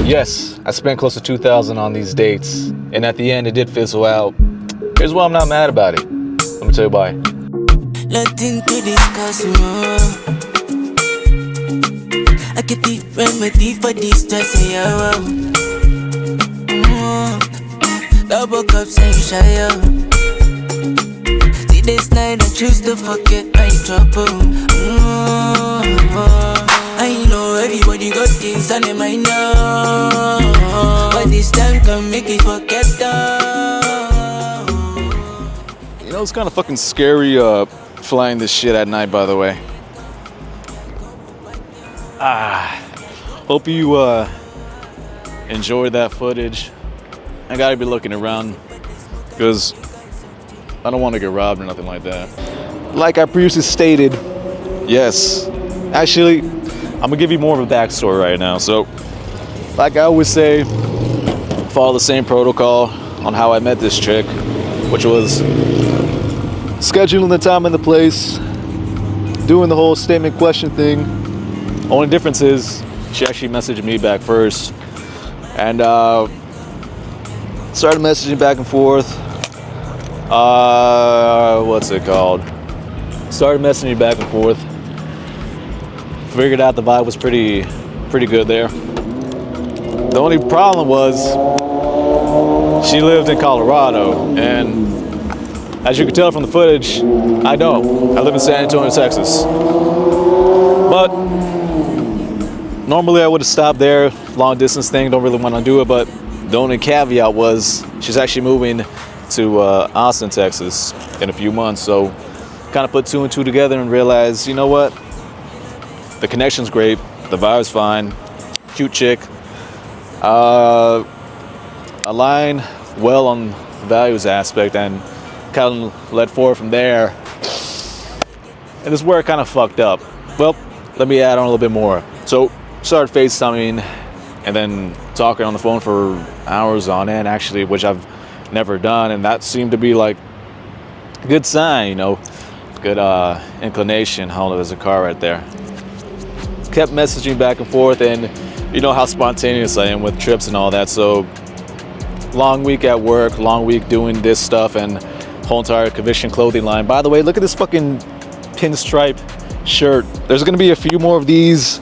Yes, I spent close to $2,000 on these dates, and at the end it did fizzle out. Here's why I'm not mad about it. Let me tell you why. Nothing to discuss more. I get the remedy for this stress, yeah. Double cups ain't shy, yo. See this night I choose to forget my trouble. I know everybody got things on their mind now, but this time can make it forget them. You know, it's kind of fucking scary flying this shit at night, by the way. Hope you enjoyed that footage. I gotta be looking around because I don't want to get robbed or nothing like that. Like I previously stated, yes, actually, I'm gonna give you more of a backstory right now. So, like I always say, follow the same protocol on how I met this chick, which was scheduling the time and the place, doing the whole statement question thing. Only difference is she actually messaged me back first, and started messaging back and forth. What's it called? Started messaging back and forth. Figured out the vibe was pretty good there. The only problem was she lived in Colorado, and as you can tell from the footage, I don't. I live in San Antonio, Texas. But normally I would have stopped there, long distance thing, don't really want to do it, but the only caveat was she's actually moving to Austin, Texas in a few months. So kind of put two and two together and realized, you know what? The connection's great, the vibe's fine, cute chick. Align well on the values aspect and kind of led forward from there. And this is where it kind of fucked up. Well, let me add on a little bit more. So started FaceTiming and then talking on the phone for hours on end, actually, which I've never done, and that seemed to be like a good sign, you know, good inclination. Hold on, there's a car right there. Kept messaging back and forth, and you know how spontaneous I am with trips and all that, so long week at work, long week doing this stuff, and whole entire Conviction clothing line. By the way, look at this fucking pinstripe shirt. There's gonna be a few more of these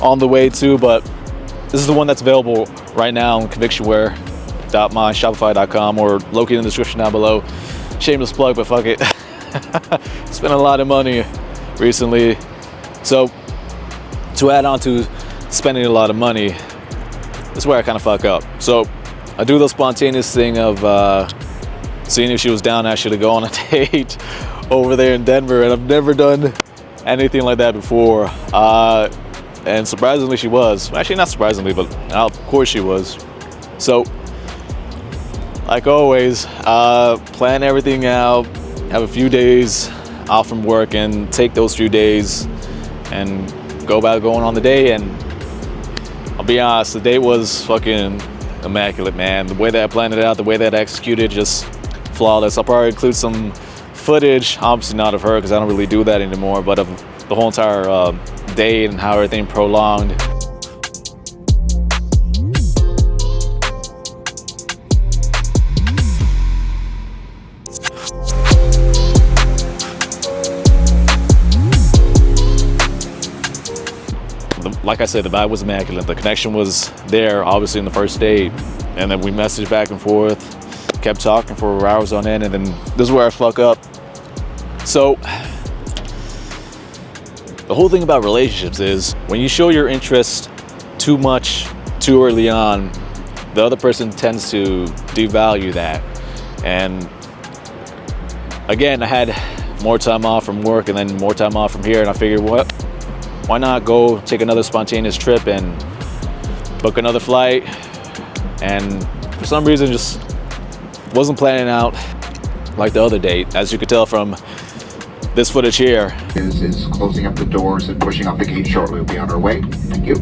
on the way too, but this is the one that's available right now on convictionwear.myshopify.com or located in the description down below. Shameless plug, but fuck it. Spent a lot of money recently. So to add on to spending a lot of money, this is where I kind of fuck up. So I do the spontaneous thing of seeing if she was down actually to go on a date over there in Denver, and I've never done anything like that before. And surprisingly she was. Actually, not surprisingly, but of course she was. So, like always, plan everything out, have a few days off from work, and take those few days and go about going on the day. And I'll be honest, the date was fucking immaculate, man. The way that I planned it out, the way that I executed, just flawless. I'll probably include some footage, obviously not of her because I don't really do that anymore, but of the whole entire day and how everything prolonged. Like I said, the vibe was immaculate. The connection was there, obviously, in the first date. And then we messaged back and forth, kept talking for hours on end, and then this is where I fuck up. So, the whole thing about relationships is when you show your interest too much, too early on, the other person tends to devalue that. And again, I had more time off from work and then more time off from here, and I figured, what? Why not go take another spontaneous trip and book another flight? And for some reason, just wasn't planning out like the other date. As you could tell from this footage here. Is closing up the doors and pushing up the gate shortly. We'll be on our way. Thank you.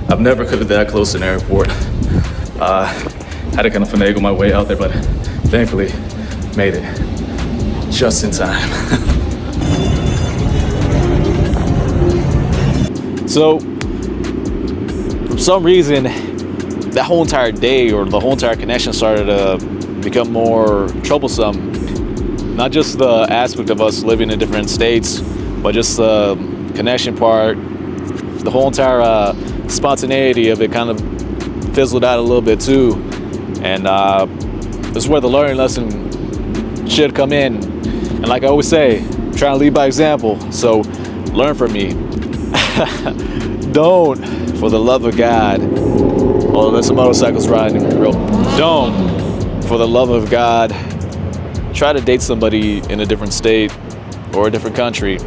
I've never could have been that close to an airport. Had to kind of finagle my way out there, but thankfully made it just in time. So for some reason, that whole entire day or the whole entire connection started to become more troublesome. Not just the aspect of us living in different states, but just the connection part. The whole entire spontaneity of it kind of fizzled out a little bit too. And this is where the learning lesson should come in. And like I always say, I'm trying to lead by example. So learn from me. Don't, for the love of God, oh, there's some motorcycles riding real. Don't, for the love of God, try to date somebody in a different state or a different country.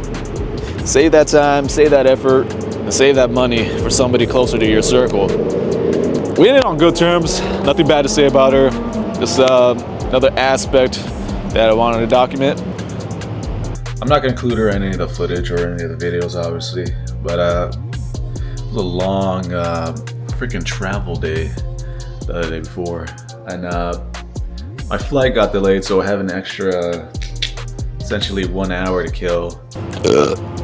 Save that time, save that effort, and save that money for somebody closer to your circle. We ended on good terms. Nothing bad to say about her. Just another aspect that I wanted to document. I'm not gonna include her in any of the footage or any of the videos, obviously, but it was a long freaking travel day the day before, and my flight got delayed, so I have an extra, essentially 1 hour to kill.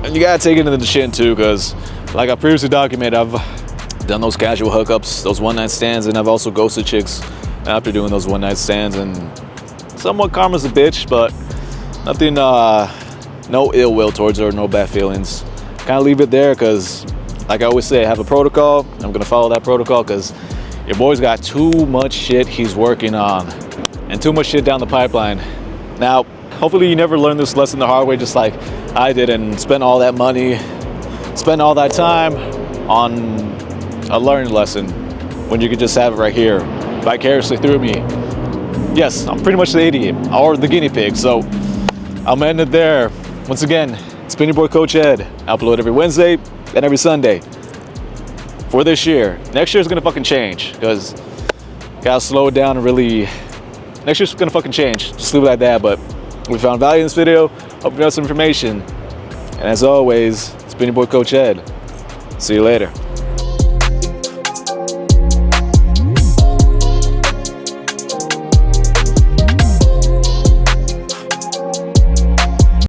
And you gotta take it into the chin too, because like I previously documented, I've done those casual hookups, those one-night stands, and I've also ghosted chicks after doing those one-night stands, and somewhat karma's a bitch, but nothing, no ill will towards her, no bad feelings. Kind of leave it there, because like I always say, I have a protocol. I'm gonna follow that protocol, because your boy's got too much shit he's working on and too much shit down the pipeline. Now, hopefully you never learn this lesson the hard way, just like I did, and spend all that money, spend all that time on a learning lesson when you could just have it right here, vicariously through me. Yes, I'm pretty much the idiot, or the guinea pig, so I'm ending it there. Once again, it's been your boy Coach Ed. I upload every Wednesday and every Sunday for this year. Next year's gonna fucking change, because gotta slow it down and really, next year's gonna fucking change. Just leave it like that, but we found value in this video. Hope you got some information. And as always, it's been your boy Coach Ed. See you later.